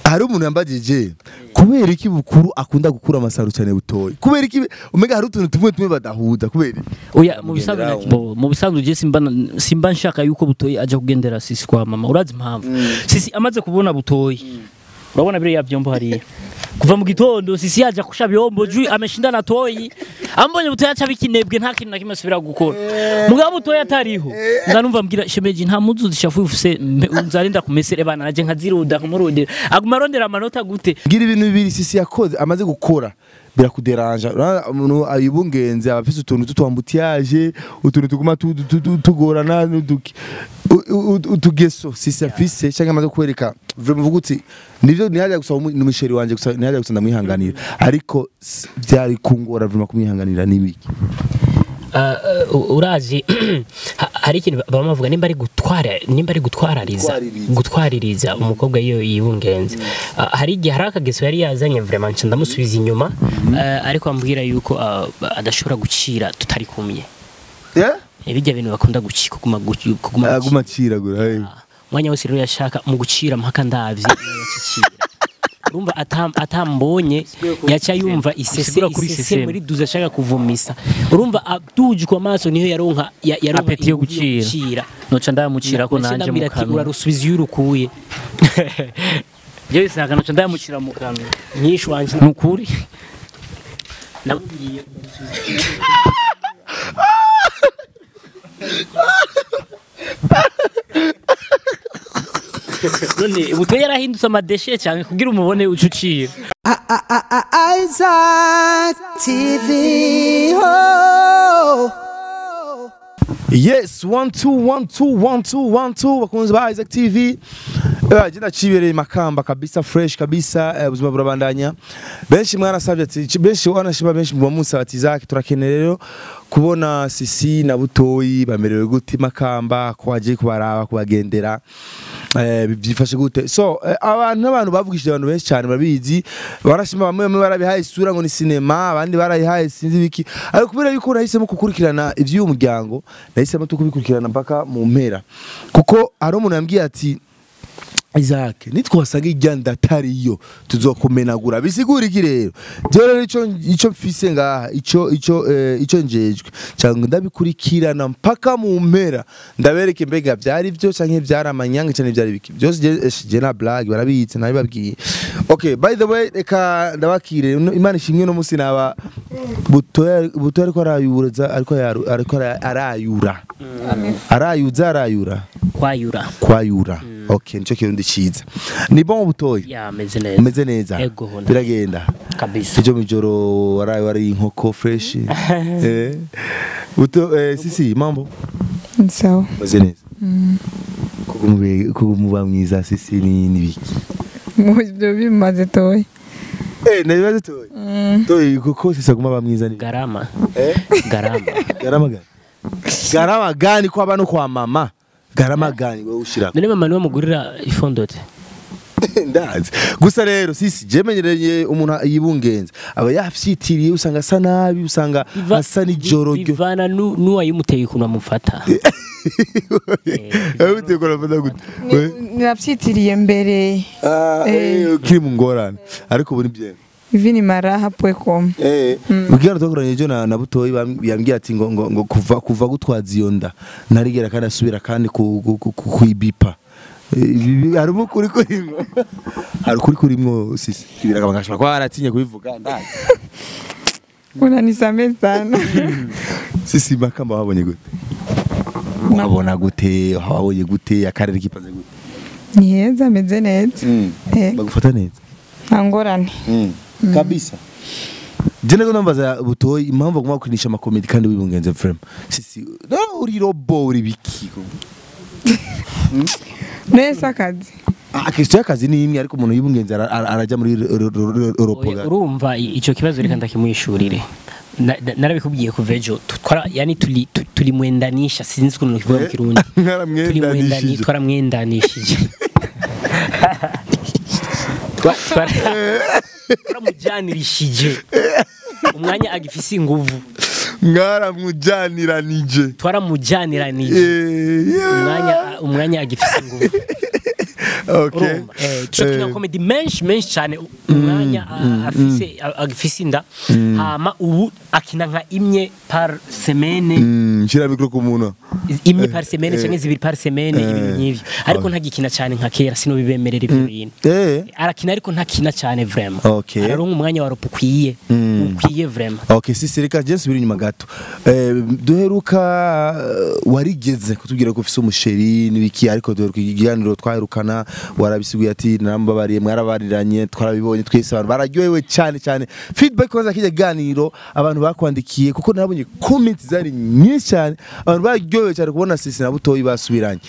hari umuntu yambagije kubera iki bukuru akunda gukura amasaro cyane butoyi kubera iki umega hari utuntu tumwe badahuda kubera oya mu bisanzwe je simba nshaka yuko butoyi aje kugendera sisi kwa mama urazi impamvu sisi amaze kubona butoyi urabona bire yavyombo hariya kuva mu gitondo sisi yaje kusha byombo ju ameshinda na toyi ambonye butoyi acha bikinebwe nta kintu nakimwe asubira gukora mugabo butoyi atariho ndanumva mbwira shemeji nta muzu zishafu ufise nzarinda kumesere bana naje nkaziruda kumurudira aguma arondera amanota gute ngira ibintu bibiri sisi yakoze amaze gukora birakuderanja umuntu ayibungenze abafise utuntu tutwambutiyaje utuntu tuguma tugorana n'uduki utugeso sisi afise cyangwa amaze kwereka vuguti nivyo nihajya gusaba n'umusheri wanje gusa nihajya gusa ndamwihanganira ariko byari kungora vuma kumwihanganira nibiki urazi hari ikintu bamavuga nimba ari gutwaririza umukobwa iyo yibungenze hari igihe hari akageso yari yazanye vraiment ndamusubiza inyuma ariko ambwira yuko adashobora gucira tutari kumye bijya bintu bakunda kuguma cira mwanya wose rero yashaka mu gucira mpaka ndavye yacicira urumva atambonye yacha yumva isese muri duza ashaka kuvumisa urumva aduje kwa maso niho yaronka apeti yo gucira noca ndamucira ko nanje mu kanwa urarusubiza yurukuye je bisaka noca ndamucira mu kanwa nyinshi wanje nukuri nabwiye none butoye yarahindutse amadeshe cyane kugira umubone ucucira Isaac TV Yes 121212 bakunze ba Isaac TV jina cibereye makamba kabisa fresh kabisa ubuzima burabandanya benshi mwarasabye ati benshi wanashima benshi mu munsi ati Isaac turakenera rero kubona sisi na butoyi bamerewe gute makamba ko aje kubaraba kubagendera byifashe gute so abantu bavugishije abantu benshi cyane babizi barashima bamwe barabihaye isura ngo ni cinema abandi barayihaye sinzi biki ariko kubera yuko nahisemo kukurikirana ivy'uyu muryango nahisemo tukubikurikirana mpaka mu mpera kuko ari umuntu yambwiye ati Isaac nitwasaga ijyanda tariyo tuzokumenagura bisigura iki rero rero ico mfise ngaha ico njejwe cyangwa ndabikurikirana mpaka mu mpera ndabereke mbega byari byo canke byaramanyanga cyane byari biki byose je na blague barabitse nabibabwiye okay by the way reka ndabakire Imana ishimwe no musi naba butoya ariko arayura ariko arayura arayura kwayura okay nico kirundi ciza ni bon butoyi ya meze neza biragenda kabisa ejo mijoro wari inkoko fresh sisi mambo sawa meze neza kugumuba mwiza sisi ni biki mubyo bimaze toyi nabibaze toyi kuko sisa guma mwiza ni garama gani kwa bano kwa mama garama gani wewe ushira none mama niwe mugurira ifondote ndazi gusa rero sisi jemenyereye umuntu yibungenza aba yafyitiriye usanga asa nabi usanga asa ni joro ryo ivana nuwa yimuteye kuna mufata Ute kora fata gute nafyitiriye mbere kiri mu ngorane ariko ubu ni bye Ivini maraha.com Bugera tokoranye jo na butoyi yambwiye ati ngo kuva gutwaza iyo nda narigera kandi asubira kandi kuibipa hari ukuri kurimwo hari ukuri kurimwo sisi kibira kabangashaka kwa aratinye kubivuga ndazi unanisamee sana sisi makamba wabonye gute wabona gute wabonye gute akarere kipaze gute ni heza ameze neza bagufata neza ntangorane kabisa jene ko nambaza butoyi impamvu aguma kwinisha amakomedi kandi wibungenze frame sisi no uri robo uri bikiko nesa kazi akisya kazi ni imwe ariko umuntu yibungenze arajya muri Europe urumva ico kibazo reka ndakimwishurire narabikubwiye kuvejo yani tulimwendanisha sinzi kuno kivuga mu Kirundi tulimwendanisha twaramwendanishije twaramujyanirishije umwanya agifise inguvu mwaramujaniranije twaramujaniranije umwanya agifise inguvu Okay. Tukina comedy menshi cyane umwanya afise inda hama ubu akina nka imwe par semaine nshira mikro ku muntu imwe par semaine cyangwa zibiri par semaine ibintu nk'ivyo ariko ntagikina cyane nka kera sino bibemerera ibyo bintu arakina ariko ntakina cyane vraiment araronka umwanya wa ropo ukwiye vraiment. Okay, sisi reka je nsubira inyuma gato duheruka warigeze kutubwira ko ufise umusheri nibiki ariko duheruka igiganiro twaherukana warabisiguye ati narambabariye mwarabariranye twarabibonye twese abantu bararyohewe cyane feedback koza kijya ganiro abantu bakwandikiye kuko narabonye comments zari nyinshi cyane abantu bararyohewe cyane kubona sisi na butoyi basubiranye.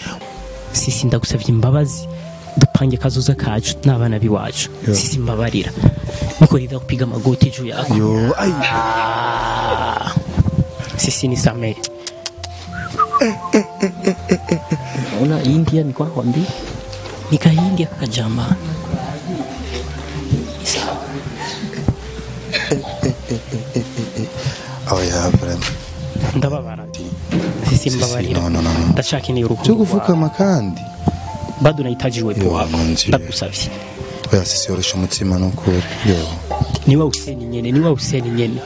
Sisi ndagusavye imbabazi dupange kazoza kacu n'abana biwacu sisi mbabarira niko rida kupiga magoti ejo yako yo ai sisi ni samee ona India ni kwa kwambi nika India kakajama ya vraiment ndababara sisi mbabarira ndashaka ni urukundo cyo gufuka makandi bado nahitaji uwepo wako ndagusavye oya sisi orosha umutima n'ukuri yo niwa useni nyene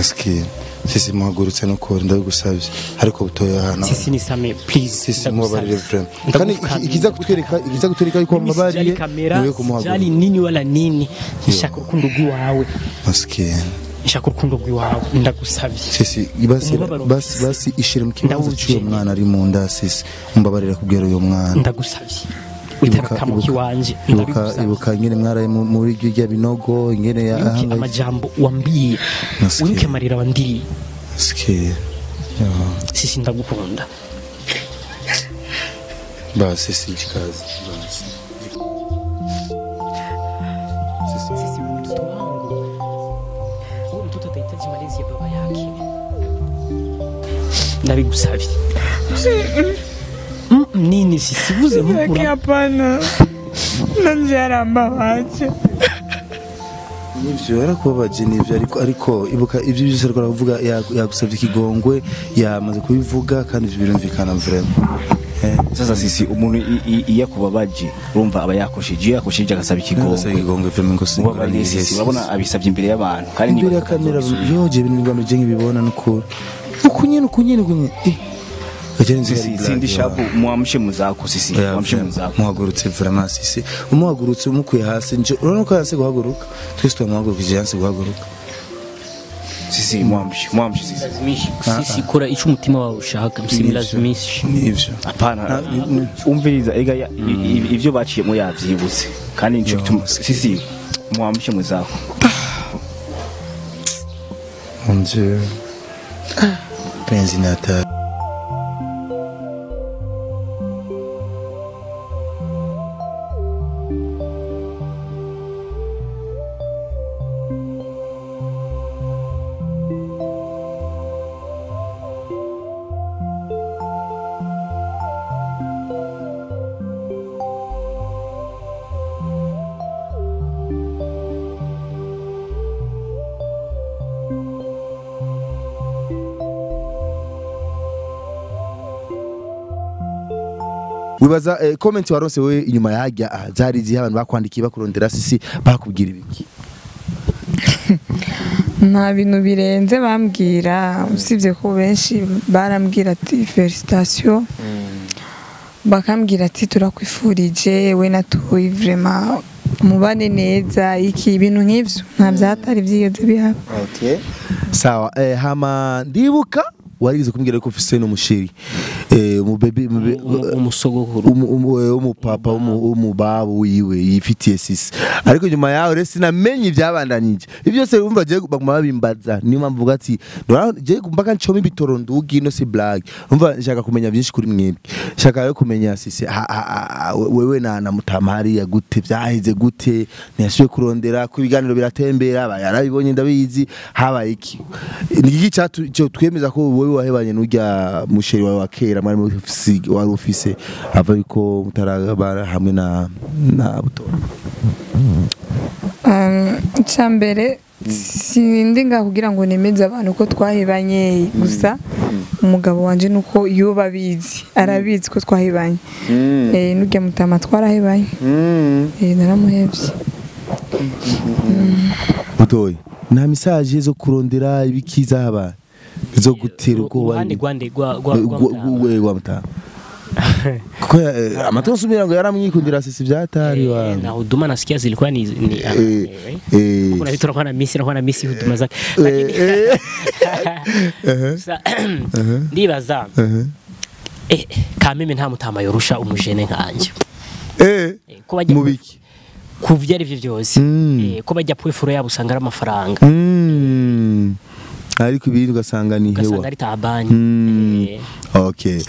aski sisi muhagurutse n'ukuri ndagusavye ariko butoya hana sisi ni same please sisi mubabarire vraiment kandi ikiza kutwereka yuko mabariye niwe kumuhagurutsa jali nini wala nini nshaka urukundo rw'iwawe aski nshaka urukundo rw'iwawe ndagusavye sisi basi ishire mu kibazo cy'uwo mwana ari mu nda sisi mbabarira kubwira uyo mwana ndagusavye witarakamu kiwanje ibuka ngene mwaraye muri ryo binogo ngene ya amajambo wambiye winke marira wandiri ski sisi ndagukunda basi sisi chikazi basi sisi mtoto wangu huyu mtoto atahitaji malezi ya baba yake ndabigusavye nini sisi vuze mukura hapana nanjaramba wacha nivyo yarakubabaje nivyo ariko ibuka ivyo byose ariko aravuga yagusavye ikigongwe yamaze kubivuga kandi ivyo birumvikana vraiment. Sasa sisi umuntu iya kubabaje urumva aba yakosheje agasaba ikigongwe femingo singora sisi urabona abisabye imbere y'abantu kandi imbere ya kamera yoje ibintu bamije nk'ibibona nuko ukunyene sindi shabu muamshe muzako sisi muamshe muzako muhagurutse vraiment sisi umuhagurutse umukuye hasi nje urabona ko hasi guhaguruka twese twamuhagurukije hasi guhaguruka sisi muamshe sisi kora ico umutima wawe ushaka msimlazimisha nivyo apana umviriza ega ivyo baciye mu yavyibutse kandi nje gituma sisi muamshe muzako onje penzi nata wibaza comment waronse we inyuma yajya zari ziha abantu bakwandikiye bakurondera sisi bakubwira ibiki nta bintu birenze bambwira usibye ko benshi barambwira ati felicitation bakambwira ati turakwifurije we natuye vraiment mubane neza iki ibintu nk'ivyo nta byatari byigeze bihaba. Okay sawa hama ndibuka warize kumbwira ko ufise n'umushiri umubebi umusogokuru umupapa umubabo wiwe yifitiye sisi ariko nyuma yaho resi namenye ibyabandanyije ibyo byose umva je bagumabimbaza niyo mpamvu vuga ati je mpaka ncome bitoro ndugi no si blague umva nshaka kumenya byinshi kuri mwebwe nshaka yo kumenya sisi wewe na mutamari ya gute byahize gute ntiyasuye kurondera ku biganiro biratembera yarabibonye ndabizi habaye iki niki cyo twemeza ko wewe wahebanye n'ujya musheri wawe wakera mwari wari ufise ava yuko mutarabara hamwe na butora cyambere sindi nga kugira ngo nemeze abantu ko twahebanye gusa umugabo wanje nuko yoba abizi arabizi ko twahebanye n'ujya mutama twarahebanye naramuhevye Butoyi nta message zo kurondera ibikiza haba zo gutera ubwoba gwa mutama kuko amatongo sumira ngo yaramwikundira sisi byatari wa na huduma nasikia zilikuwa ni kuna vitu nakuwa na misi huduma zake ndibaza kameme nta mutama yorusha umujene nkanje ko bajya mubiki kuvyara ivyo byose ko bajya pwefuro yabo usanga ari amafaranga ariko ibindi ugasanga ni hewa ugasanga ari tabani okay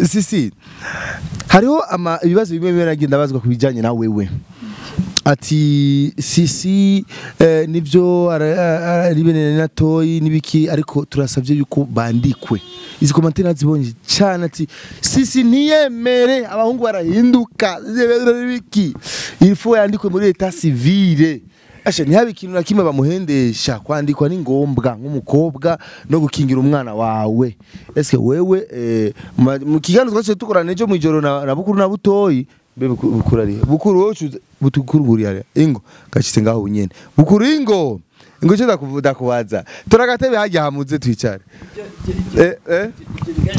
sisi hariho ibibazo bimwe bimwe nagenda bazwa kubijanye na wewe ati sisi nivyo ari benene na toyi nibiki ariko turasavye yuko bandikwe izi commentaire nazibonye cyane ati sisi ntiyemere abahungu barahinduka biki ilfo yandikwe muri etat civile asha ntihabe ikintu na kimwe bamuhendesha kwandikwa ni ngombwa nk'umukobwa no gukingira umwana wawe eske wewe mu kiganiro twaje tukorana ejo mu ijoro na bukuru na butoyi bukuru ari bukuru wocu butukuru nguri ari ingo gashitse ngaho nyene bukuru ingo cyo ndakubaza turagatebe hajya hamuze twicare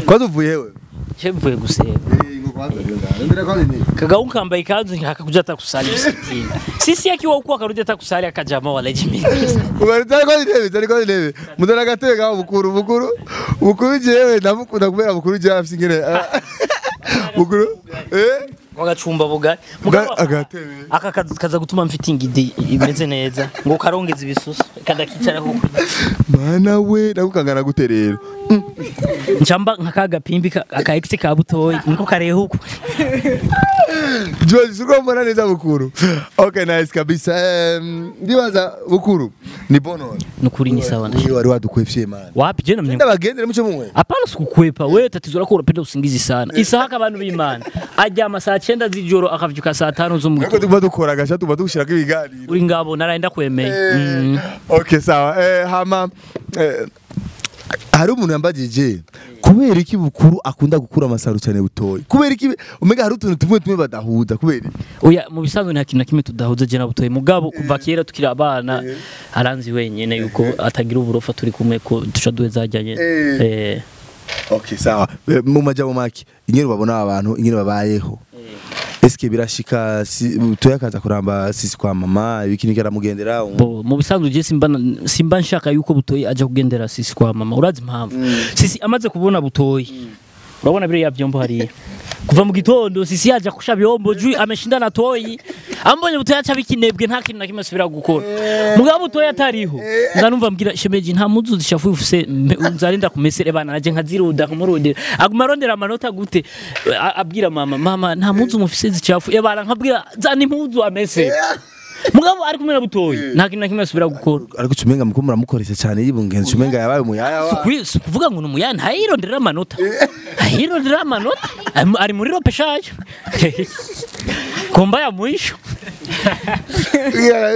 kwazo uvuyewe Chemvuye guseba kagau kambaye ikanzu nkakakuja atakusali msikitini sisi akiwa uko akarudi atakusali akajama wala jimi ubaritari kwa nilebe mudana gatebe gaho bukuru jewe ndamukunda kubera bukuru je afise ngene bukuru wagacumba bugari agatebe kaza gutuma mfitinga ide imeze neza ngo karongeza ibisusu kadakicara huko mana we nakukangana gute rero njamba nkakaga pimbi aka ex ka butoyi niko karehe huko Jozi suko mbona neza bukuru okay nice kabisa ndibaza bukuru ni bono nukuri ni sawa ni wari wadukwefye man wapi je namye ndabagendere muce mumwe apana sikukwepa wewe tatizora ko urapenda usingizi sana isahaka abantu b'Imana ajya amasaha 9 z'ijoro akavyuka saa 5 z'umugoroba ariko tuba dukora gasha tuba dushirako ibiganiro uri ngabo naraenda kwemeye okay sawa hama hari umuntu yambagije kubera iki bukuru akunda gukura amasaro cyane butoyi kubera iki umega hari utuntu tumwe badahuza kubera oya mu bisanzwe nta kintu na kimwe tudahuza je na butoyi mugabo kuva kera tukira abana aranzi wenyene yuko atagira uburofa turi kumwe ko duca duhezajanye okay sawa mu majabo make ingero babona abantu ingero babayeho eske birashika butoyi akaza kuramba sisi kwa mama ibiki karamugendera mu bisanzwe je simba nshaka yuko butoyi aje kugendera sisi kwa mama urazi impamvu sisi amaze kubona butoyi urabona bire yavyombo hari kuva mu gitondo sisi yaje kusha byombo jui ameshinda na toyi ambonye butoyi acha bikinebwe nta kintu na kimwe subira gukora mugabo butoyi atariho ndanumva mbwira shemeji nta muzu zishafu ufuse nzarinda kumesere bana naje nkaziruda kumurudira aguma rondera amanota gute abwira mama nta muzu mufise zishafu yabara nkabwira zani muzu amese mugabo ari kumena butoyi nta kintu na kimwe subira gukora ariko cumenga muko muramukoresha cyane yibungenze cumenga yabaye umuyaya wa kuvuga ngo numuyaya ntayirondera amanota ayirondera amanota ari muri ropeshaje komba ya mwisho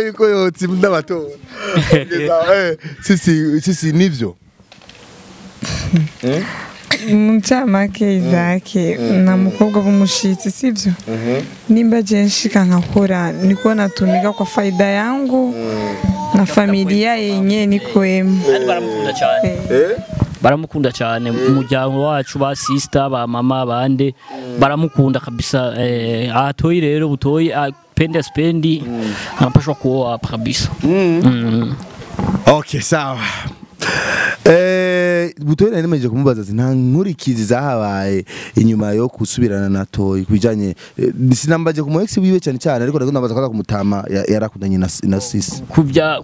yuko yotsi ndabatora sisi nivyo Mchamake Izake na mukobwa b'umushitsi sivyo nimba je nshika nkakora niko natumika kwa faida yangu na familia yenye nikoemo baramukunda cyane baramukunda cyane umuryango wacu ba sister ba mama bande baramukunda kabisa atoyi rero butoyi pende spendi anapashwa kuoa kabisa okay sawa butoyi nemeje kumubaza ati nta nkurikizi zahabaye inyuma yo kusubirana na toyi kubijanye sinambaje ku ex wiwe cyane cyane ariko ndabaza ko kumutama yarakundanye na sisi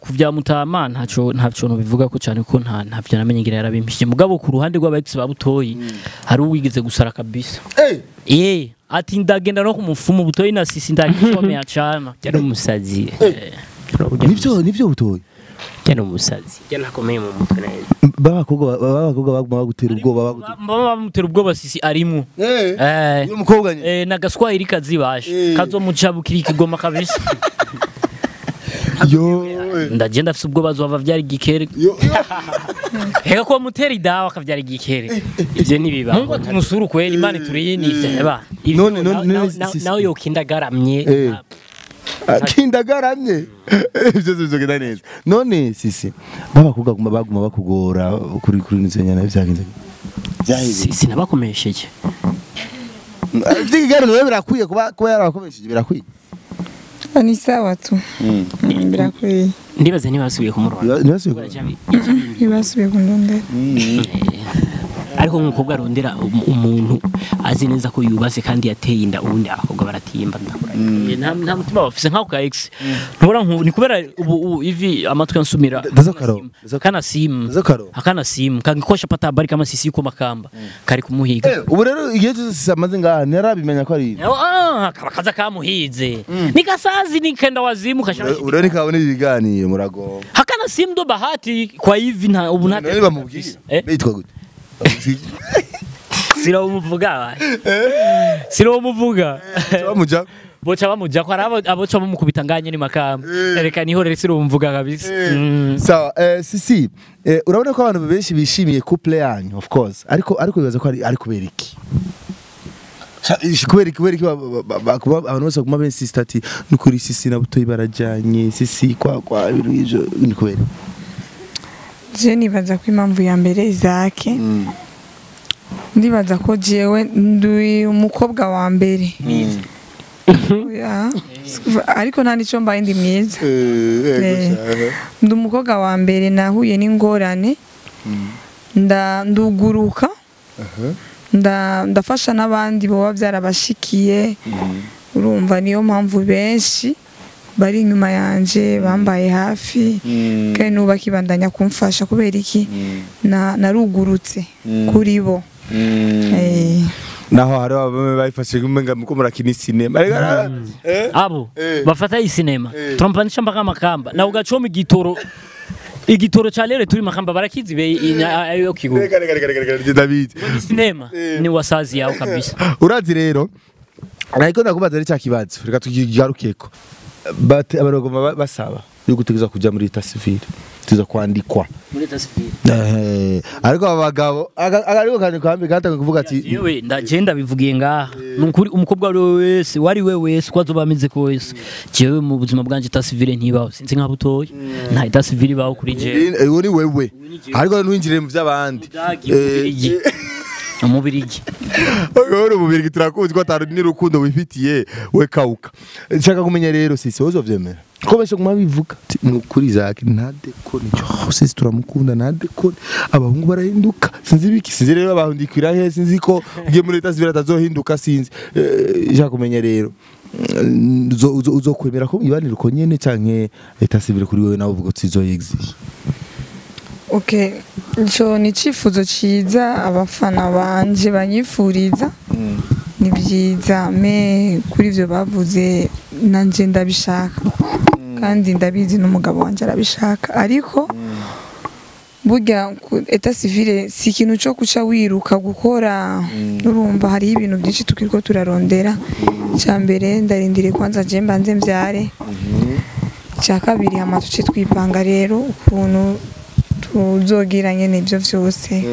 kuvya mutama ntaco no bivuga ko cyane ko ntavyo namenye ngira yarabimpije mugabo ku ruhande rwa ex ba butoyi hari uwigeze gusara kabisa ati ndagenda no kumufumu butoyi na sisi ndagikomeye cyane cyane umusazi nivyo butoyi cyane umusazi cyane akomeye mu mutwe neza babakobwa baguma gutera ubwoba bamutera ubwoba sisi arimo uyu mukobwa na gaswahili kazibashe kazomucabukira ikigoma kabisa yo ndagenda afise ubwo bazova vyari gikere heka ko mutera idawa akavyara igikere ivyo nibiba mungu tunusuru kweli imana turiyini ivyo None, nawe yokindagaramye kindagaramye ibyo bizogenda neza none sisi babakobwa baguma bakugora kuri nizo nyana byagenze sinabakomesheje Vigano wewe birakwiye kuba yarabakomesheje birakwiye ni sawa tu birakwiye ndibaze ntibasubiye kumurona ntibasubiye kundondera ariko nk'umukobwa arondera umuntu azi neza ko yubatse kandi yateye inda ubundi abakobwa baratimba nta mutima bafise nk'ako ka ex ntubona ni kubera ubu ivi amatwi ansumira akana simu kangikosha pata habari kama sisi yuko makamba kari kumuhiga ubu rero igihe cyose amaze ngaha ntarabimenya ko ari kaza kamuhize nikasazi nikenda wazimu kashaka ure nikabone ibiganiro murago hakana simu ndo bahati kwa hivi nta ubu nta bamubwiye bitwa gute Siramuvuga bamuja boca bamuja ko aboca bamukubita nganye ni makamba reka niho rero sirumvuga kabisa sawa sisi urabona ko abantu benshi bishimiye couple yanyu of course ariko bibaza ko ari kubera iki kubera iki abantu bose baguma bensista ati nukuri sisi na butoyi barajanye sisi kwa ibintu ivyo ni kubera je nibaza ko impamvu ya mbere izake ndibaza ko jewe ndi umukobwa wa mbere ariko nta nico mbaye ndi mwiza ndi umukobwa wa mbere nahuye n'ingorane nduguruka ndafasha n'abandi boba byarabashikiye urumva niyo mpamvu benshi bari inyuma yanje bambaye hafi kandi nuba kibandanya kumfasha kubera iki narugurutse kuri bo naho hari abame bayifashe ngumenga muko murakina cinema abo bafata iyi cinema trompanisha mpaka makamba na ugacoma igitoro cha lere turi makamba barakizi be ayo kigo David cinema ni wasazi yao kabisa urazi rero ariko ndakubaza ari cya kibazo reka tukigarukeko bate abarogoma basaba yo gutegeza kuja muri leta civile tuza kwandikwa muri leta civile ariko abagabo ariko kandi kwambi gatanga kuvuga ati yewe ndagenda bivugiye ngaha nukuri umukobwa wari wese kwazo bamize ko wese jewe mu buzima bwanje leta civile ntibaho sinzi nka butoyi nta leta civile baho kuri jewe uwo ni wewe ariko ntuinjire mu by'abandi umubirigi oro umubirigi turakuzi ko atari n'urukundo wifitiye we kauka nshaka kumenya rero sisi wozo vyemera ko besho kumabivuga kuri Zaki ntadekone sisi turamukunda ntadekone abahungu barahinduka sinzi biki sinzi rero abahundikira he sinzi ko ugiye muri leta civile atazohinduka sinzi nshaka kumenya rero uzokwemera ko ibanira uko nyene canke leta civile kuri wewe nawe uvuga tsizo exige Okay, ico ni cifuzo ciza abafana banje banyifuriza ni byiza me kuri ivyo bavuze nanje ndabishaka kandi ndabizi n'umugabo wanje arabishaka ariko burya eta civile si ikintu cyo kuca wiruka gukora urumva hari ibintu byinshi tukiriko turarondera cyambere ndarindire kwanza je mbanze mbyare cya kabiri amatuce twipanga rero ukuntu tuzogira nyene ivyo vyose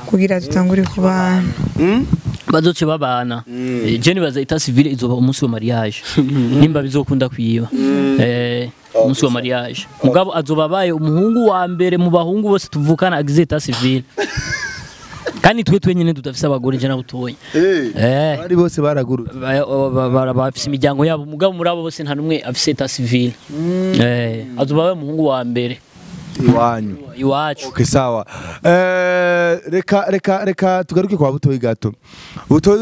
kugira tutangure kubana bazoce babana je nibaza eta civile izoba umunsi wa mariage nimba bizokunda kwiba umunsi wa mariage mugabo azobabaye umuhungu wa mbere mu bahungu bose tuvukana agize eta civile kandi twe nyene tutafise abagore je nabutoye bari bose baragurutse bafise imiryango yabo mugabo muri abo bose nta numwe afise eta civile azobabaye umuhungu wa mbere iwacu okay sawa reka tugaruke kwa butoyi gato butoyi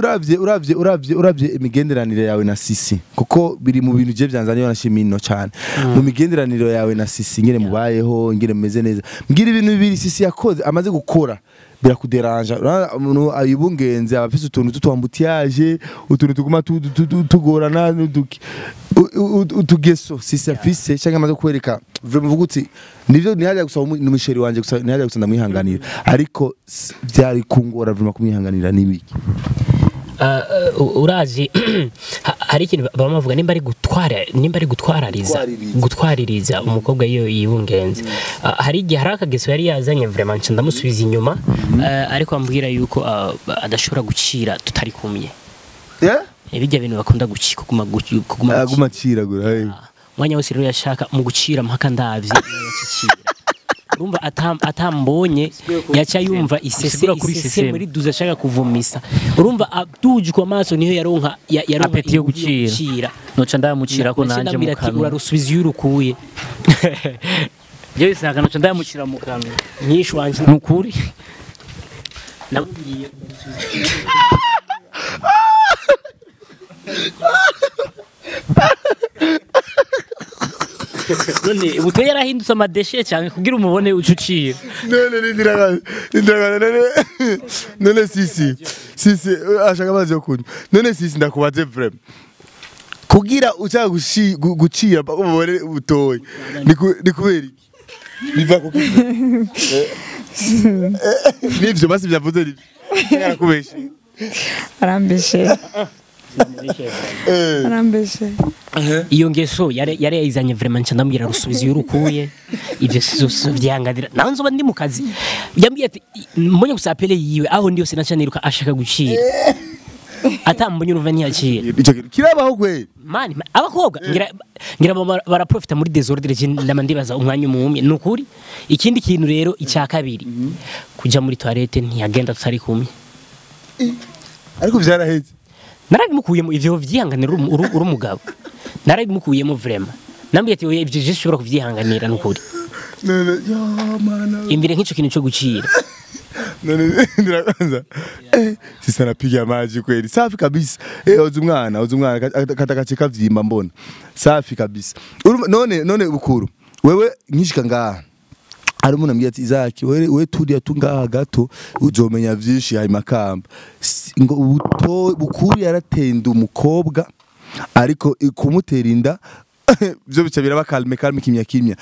uravye imigenderanire yawe na sisi kuko biri mu bintu je byanzaniye nashimino cyane mu migenderanire yawe na sisi ngene mubayeho ngene mumeze neza mbwira ibintu bibiri sisi yakoze amaze gukora birakuderanja umuntu ayibungenze abafise utuntu tutwambutiyaje utuntu tuguma tugorana n'uduki utugeso sisi afise cyangwa amaze kwereka mvuguti nivyo nihajya gusaba n'umusheri wanje gusa nihajya gusa ndamwihanganira ariko byari kungora vrima kumwihanganira nibiki urazi hari ikintu bamuvuga nimba ari gutwaririza umukobwa iyo yibungenze hari igihe hari akageso yari yazanye vraiment ndamusubiza inyuma ariko ambwira yuko adashobora gucira tutari kumye bijya bintu bakunda kuguma ciragura mwanya wose rero yashaka mu gucira mpaka ndavye yacicira urumva atambonye yacha yumva isese muri duza ashaka kuvumisa urumva aduje ku maso niho yaronka apeti yo gucira noca ndamucira ko nanje mu kanwa urarusubiza yurukuye jewe saka noca ndamucira mu kanwa nyinshi wanje nukuri nabwiye none butoye yarahindutse amadeshe cyane kugira umubone ucuciye none sisi ashaka amazi yo kunywa none sisi ndakubaze vraiment kugira ushaka gucira umubone butoye ni kubera iki biva ku nivyo basi byavuze nivyo yarakubeshe arambeshe iyo ngeso yari yayizanye vraiment ndambwira rusubiza yurukuye ivyo sizo vyangadira naho nzoba ndi mu kazi yambwiye ati mbonye gusapele yiwe aho ndiyo sinacaniruka ashaka gucira atambonye uruvani yaciye kirabaho kwe mani abakobwa ngira baraprofita muri desordre ndamandibaza umwanya umumye nukuri ikindi kintu rero icya kabiri kuja muri toilette ntiyagenda tutari kumye ariko vyaraheze narabimukuyemo ivyo vyihanganira uri umugabo narabimukuyemo vraiment nambwiye ati ibyo je shobora kuvyihanganira nukuri imbere nk'ico kintu cyo gucira none ndirakanza sisa napiga maji kweli safi kabisa oza umwana katakacheka vyimba mbona safi kabisa none bukuru wewe nkishika ngaha ari umuntu ambwiye ati Izaki we turiya tungaha gato uzomenya vyinshi hari makamba ngo bukuru yaratenda umukobwa ariko kumutera inda byo bica biraba kalme kimya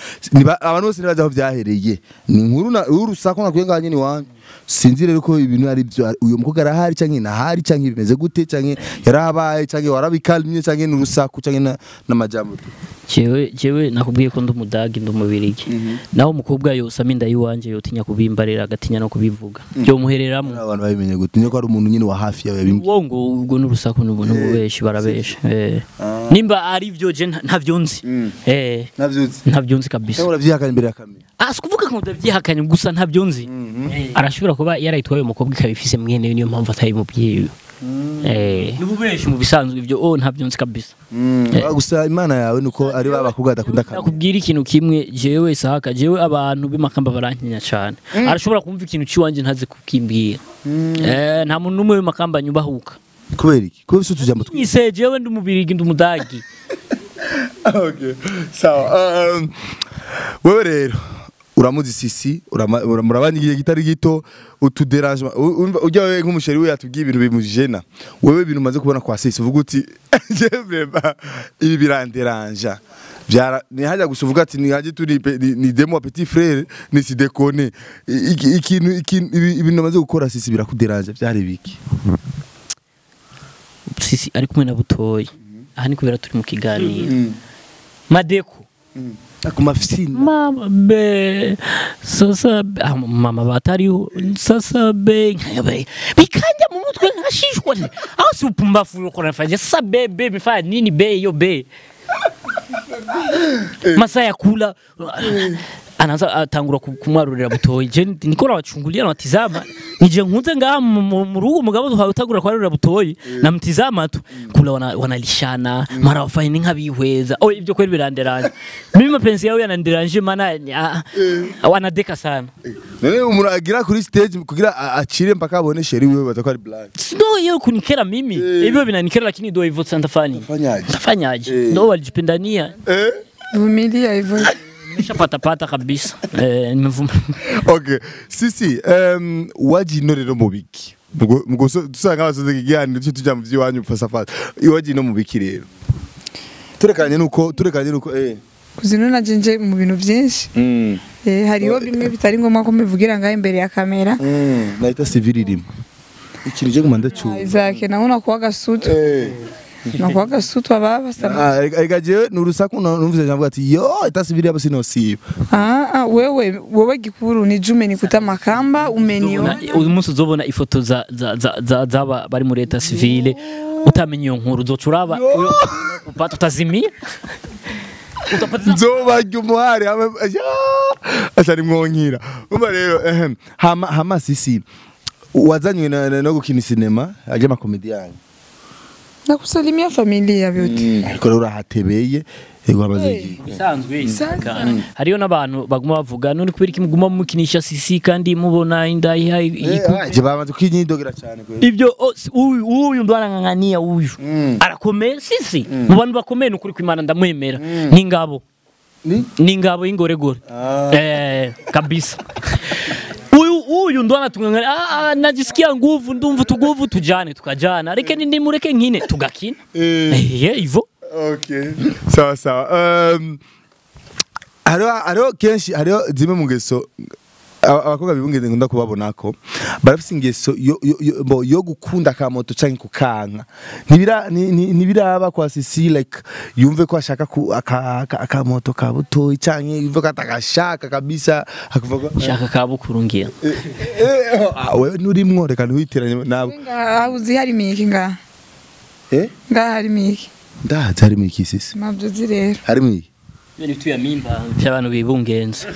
abantu bose ntibazi aho vyahereye ni inkuru urusako nakwiye nganye ni wanyu sinzi rero ko ibintu ari byo uyo mukobwa arahari canke nahari canke bimeze gute canke yarabaye canke warabikalmye canke n'urusako canke n'amajambo jewe nakubwiye ko ndumudagi ndumubirigi naho umukobwa yose aminda yiwanje yotinya kubimbarira agatinya no kubivuga byo muhereramo abantu babimenye gute niyo ko ari umuntu nyine wa hafi yawe yabimbye wongo ubwo n'urusako n'ubuntu bubeshi barabesha nimba ari byo je ntavyo nzi ntavyo nzi kabisa uravyihakanye imbere ya kamera sikuvuga ko ndavyihakanye gusa ntavyo nzi arashobora kuba yarayitwaye umukobwa ikabifise mwene niyo mpamvu atari mu byiwe nububeshi mu bisanzwe ibyo ntavyo nzi kabisa gusa imana yawe nuko ari babakobwa adakunda kamera nakubwira ikintu kimwe jewe saka jewe abantu bimakamba barankinya cyane arashobora kumva ikintu ciwanje ntaze kukimbwira nta muntu numwe bimakamba nyubahuka kubera iki ko bisu tujambo twise jewe ndumubirigi ndumudagi okay sawa wewe rero uramuzi sisi murabanyigiye gitari gito utuderangement ujya wewe nk'umusheri we yatubwiye ibintu bimujena wewe ibintu umaze kubona kwa sisi uvuga uti jebeba ibi biranderanja byara ni hajya gusuvuga ati ni haje turi ni demo petit frère ni si déconner ibintu umaze gukora sisi birakuderanja byari biki sisi ari kumwe na butoyi aha ni kubera turi mu kiganiro madeko akumafisina mama be sasa mama batariho sasa be bikanja mu mutwe nkashishwa aho si upumbafu uko nafanya sasa be bifanya nini be yo be masa ya kula anaanza atangura kumwarurira butoyi je nikora wachungulia na tizama nije nkunze ngaha mu rugo umugabo utagura kwarurira butoyi namtizama tu kula wanalishana mara wafanye nk'abihweza ibyo kweli biranderanje mimi mapenzi yao yananderanje mana wanadeka sana none umuragira kuri stage kugira acire mpaka abone sheri wewe batako ari black no yo kunikera mimi hivyo vinanikera lakini do hivyo tafanyaje ndo walijipendania vumilia hivyo Pata kabisa okay sisi waji no mu biki mugo dusanga abasoze kigani cyo tujya mu byiwanyu fasafata iwaji no mu biki rero turekanye nuko kuzino najenje mu bintu byinshi hariho bimwe bitari ngoma ko mivugira ngaho imbere ya kamera nahita civil irimo ikintu je kumanda cyo Isaac nawe unakuwa gasutu unakuwa gasutu baba sana ega je nurusaku numvise jambo ati yo itasibiri abo sinosiba wewe gikuru ni Jume nikuta makamba umeniona uyu munsi uzobona ifoto za bari muri leta civile utamenye iyo nkuru uzocuraba upata utazimia nzobarya umuhari ashari mwonkira umva rero hama sisi wazanywe no gukina sinema aje makomediani nakusalimia familia vyote ariko rero urahatebeye ego amaze bisanzwe hariyo n'abantu baguma bavuga none kubera iki muguma mukinisha sisi kandi mubona inda je bamaze kwinyidogera cyane kweli ibyo uyu ndwarangangania uyu arakomeye sisi mu bantu bakomeye n'ukuri kw'Imana ndamwemera n'ingabo n'ingabo y'ingoregore kabisa uyu ndo anatungangana najisikia nguvu ndumva tuguvu tujane tukajana reke ndi mureke nkine tugakina hivyo okay sawa hariho kenshi hariho zimwe mu ngeso abakobwa bibungeze ngunda kubabonako barafise ingeso yo gukunda akamoto canke kukanka ntibiraba kwa sisi like yumve ko ashaka akamoto kabuto canke yumve ko atagashaka kabisa akavuga shaka kabukurungira wewe nurimwo reka ntuhiteranye nabo uzi hari miki nga hari miki ndazi hari miki sisi mabyo zirero hari miki Yoni tuya mimba by'abantu bibungenze.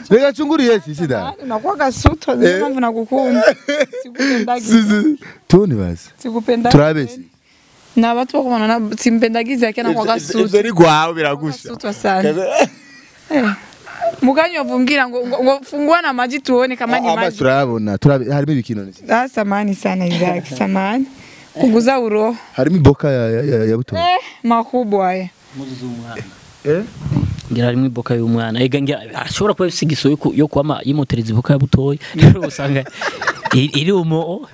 Rega chunguriye sisi da. Nakuwa gasuto mpamvu nagukunda. Sikupendagiza. Tuni basi. Sikupendagiza. Turabesi. Na watu bakubona na simpendagiza yake na kwa gasuto. Ivyo ni gwawe biragusha. Gasuto sana. Muganyo avungira ngo fungua na maji tuone kama ni maji. Turabona harimo ibikino nisi. Samani sana Isaac samani. Kuguza uro. Harimo boka ya buto. Makubwa haya. Muzuzu umwana. Ngira harimo iboka y'umwana. Ega ngira ashobora kuba isigiso yo kwama yimotereza iboka ya butoyi. Rero usanga iri umo.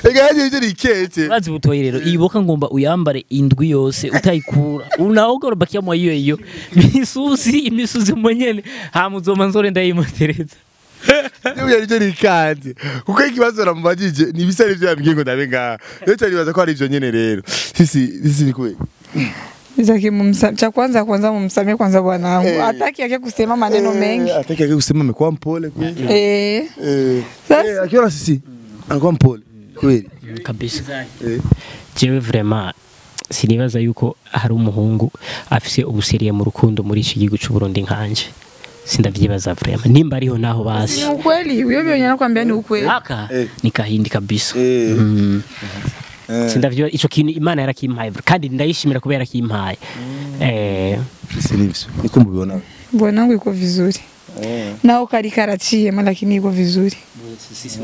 Ega yaje ije rikete. Bazi butoyi rero iboka ngomba uyambare indwi yose utayikura. Unaogora bakia mwa iyo. Imisuzi mwenyene hamuzoma nzore ndayimotereza. Niyo yarije rikante. Kuko ikibazo namubajije ni bisari byo yambwiye ngo ndabenga. Rero cyaribaza ko ari ivyo nyene rero. Sisi ni kwe. Izaki cha kwanza mumsamee kwanza bwanangu. Hataki yake kusema maneno mengi. Hataki yake kusema amekuwa mpole kweli. Sasa akiona sisi anakuwa mpole kweli kabisa. Jewe vraiment sinibaza yuko hari umuhungu afise ubusiriye mu rukundo muri iki gihugu cy'u Burundi nkanje. Sindavyibaza vraiment. Nimba ariho naho basi. Ni ukweli. Wewe byonyana kwambia ni ukweli. Aka nikahindi kabisa. Sindavyo ico kintu Imana yarakimpaye kandi ndayishimira kubera kimpaye. Sinivyo. Nikumbu biona. Bwanangu iko vizuri. Nao kari karaciye lakini iko vizuri. Sisi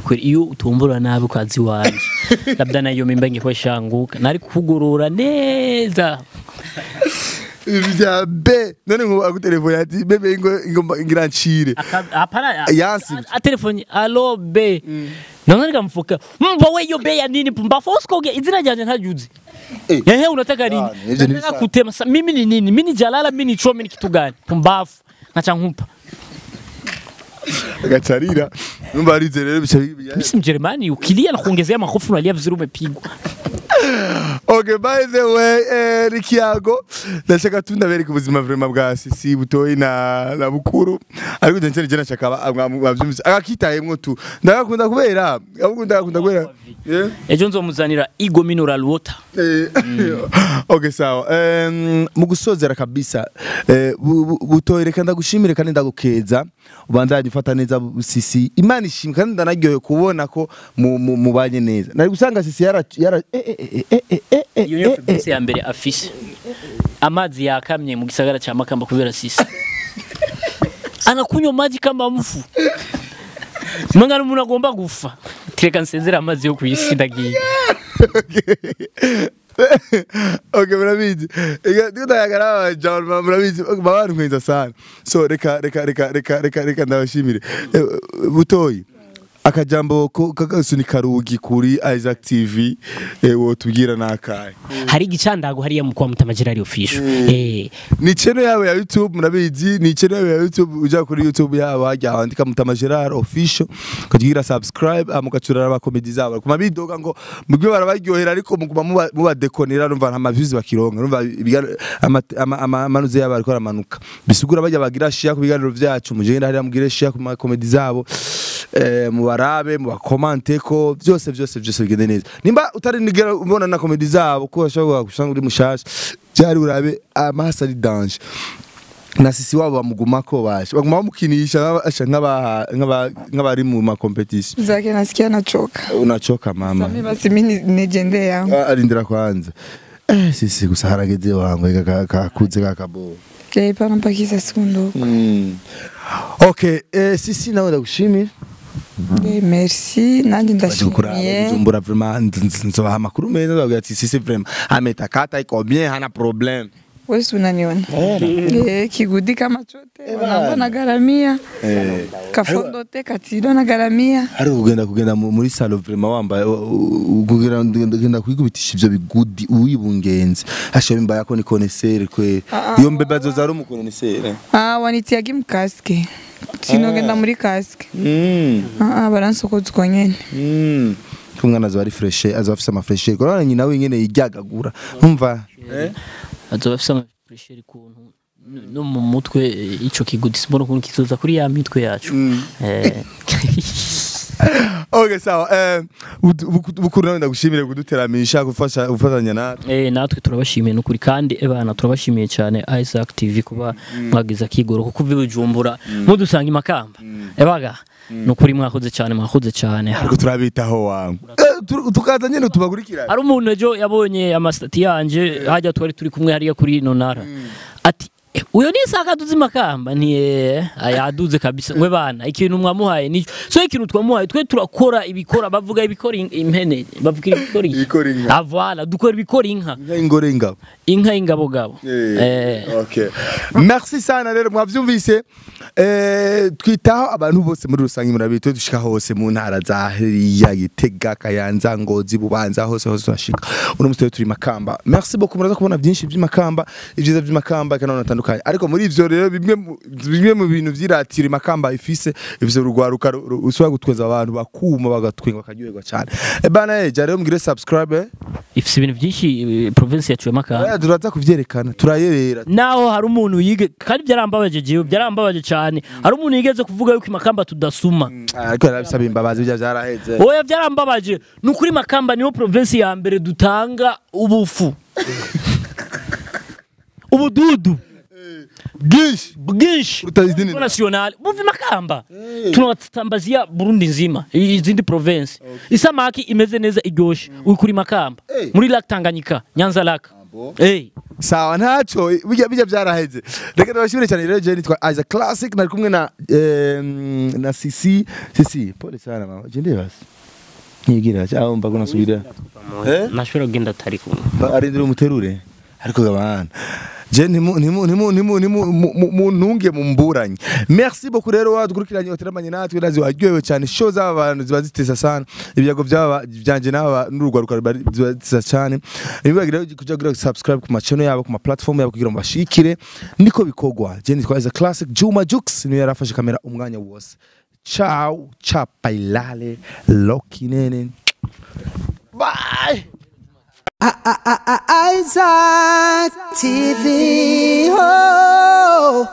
kweli iyo utumbura nabi kwazi wanje. Labda nayo mimba ngiko shanguka. Nari kugurura neza. Ibya be none ngo agutelefone ati bebe ngo ngirancire. Apana. Yansi. A telefone allo be. None ngamfuka. Mba weyo be ya nini pumba foskoge izina ryanje ntajuzi. Yehe unataka nini? Nataka kutema mimi ni nini? Mimi ni jalala mimi ni chome ni kitu gani? Pumbafu. Nacha nkumpa. Agacarira. Numba arize rero bishabiye. Mimi si Mjerumani ukilia na kuongezea makofu unalia vizuri umepigwa. Okay, by the way, Rikiago, ndashaka tundabereka ubuzima vraiment bwa Sisi butoyi na bukuru. Ariko je njye nashaka abavyumvise. Akakitayemwo tu. Ndagakunda kubera, ndagakunda kubera. Ejo nzomuzanira Igo Mineral Water. Okay, sawa. Mu gusozera kabisa, butoyi reka ndagushimire kandi ndagukeza. Ubandanye ufata neza Sisi. Imana ishimwe kandi ndanaryoye kubona ko mubanye neza. Nari gusanga Sisi yara iyo febisi ya mbere afise amazi yakamye mu gisagara cha Makamba kubera Sisi anakunywa maji kama mfu mangana umuntu agomba gufa tireka nsezera amazi yo kuyisi ndagiye. Okay, murabizi. Ndagara John murabizi babantu nkeza sana. So reka ndabashimire. Butoyi akajambo kagasunika rugi kuri Isaac TV wo tubwira nakaye hari igicandago hariya mu kwa Mutamajirari official ni channel yawe ya YouTube murabizi ni channel yawe ya YouTube uja kuri YouTube yawe hajya andika Mutamajirari official kagira subscribe amukacurara ba comedy zabo kuma bidoga ngo mugwe barabaryohera ariko muguma muba dekonera numva nta views bakironka numva amanuze yabo ariko aramanuka bisugura bajya bagira share ku biganiro vyacu mugenda hariya mugire share ku comedy zabo mu barabe mu bakomante ko byose bigende neza nimba utari nigera ubona na comedy zabo ko ashobora gushanga uri mushasha cyari urabe amahasa ari danger na sisi wabo bamuguma ko basha baguma bamukinisha nk'abari mu ma competition zake nasikia nachoka unachoka mama sami basi mimi nijende yangu arindira kwanza sisi gusaharageze wangu kakuze kakabo pana mpakisa sekundu okay sisi nawe ndagushimira merci nandi ndashimiye Bujumbura vraiment nzoha makuru meza bavuga ati sisi vraiment ametakata iko bien hana problem wewe unaniona kigudi kama chote wanabona garamia kafondo te katiro na garamia hari kugenda muri salon vraiment wambaye kugenda kwigubitisha ivyo bigudi uyibungenze hasho bimba yako ni connaisseur kwe iyo mbeba zoza ari umukonesseur wanitia gim casque sinogenda muri casque baransokoza uko nyene kumwana zo ari fresh azafisa ama fresh korana nyina we nyene yijyagagura umva azofisa ama fresh kuntu no mu mutwe ico kigudi simbona kuntu kizoza kuri ya mitwe yacu okay sawa bukuru nawe ndagushimire kuduteramisha gufatanya natwe natwe turabashimiye nukuri kandi ebana turabashimiye cyane Isaac TV kuba mwagiza kigoro kuko Bujumbura mudusanga imakamba ebaga nukuri mwakoze cyane ariko turabitaho wangu tukaza nyene tubagurikira ari umuntu ejo yabonye amastati yanje hajya twari turi kumwe hariya kuri nonara ati uyo ni saka tuzimakamba ni ayaduze kabisa mwe bana ikintu mwamuhaye ni so ikintu twamuhaye twe turakora ibikora bavuga ibikora impene bavuga ibikora inka avala dukora ibikora inka inka ingabo gabo okay merci sana rero mwavyumvise twitaho abantu bose muri rusangi murabito dushika hose mu ntara za heriya Gitega Kayanza Ngozi Bubanza hose turashika uno mutwe turi makamba merci beaucoup muraza kubona byinshi by'imakamba ibyiza by'imakamba kanone ariko muri ivyo rero bimwe mu bintu vyiratira makamba ifise ivyo rugwaruka uswa gutweza abantu bakuma bagatwenga bakaryoherwa cyane bana rero mugire subscribe ifise ibintu byinshi province yacu ya Makamba turaza kuvyerekana turayerera naho hari umuntu yige kandi byarambabaje cyane hari umuntu yigeze kuvuga yuko Makamba tudasuma ariko yarabisaba imbabazi bya byaraheze oya byarambabaje nukuri Makamba niyo province ya mbere dutanga ubufu ubududu bwinshi national buvi Makamba tunatambazia Burundi nzima izindi province isamaki imeze neza iryoshe ukuri Makamba muri Lake Tanganyika Nyanza Lake sawa ntaco bijya byaraheze reka ndabashimire cyane rero je nitwa Isaac Classic nari kumwe na Sisi pole sana mama je ndebase nyigira cyangwa mbago nasubira nashobora kugenda tari kumwe arindira umuterure ariko gabana je ntunge mumburanye merci beaucoup rero wadugurikiranye oteramanye natwe nazi waryohewe cyane show z'abantu ziba zitesa sana ibyago byanje n'aba n'urugwaruka ziba zitesa cyane ibagire kuja gura subscribe ku channel yabo ku ma platform yabo kugira ngo bashikire niko bikogwa je nitwa Isaac Classic Juma Jux niyo yarafashe kamera umwanya wose ciao chapailale lokinene bye Isaac TV, oh.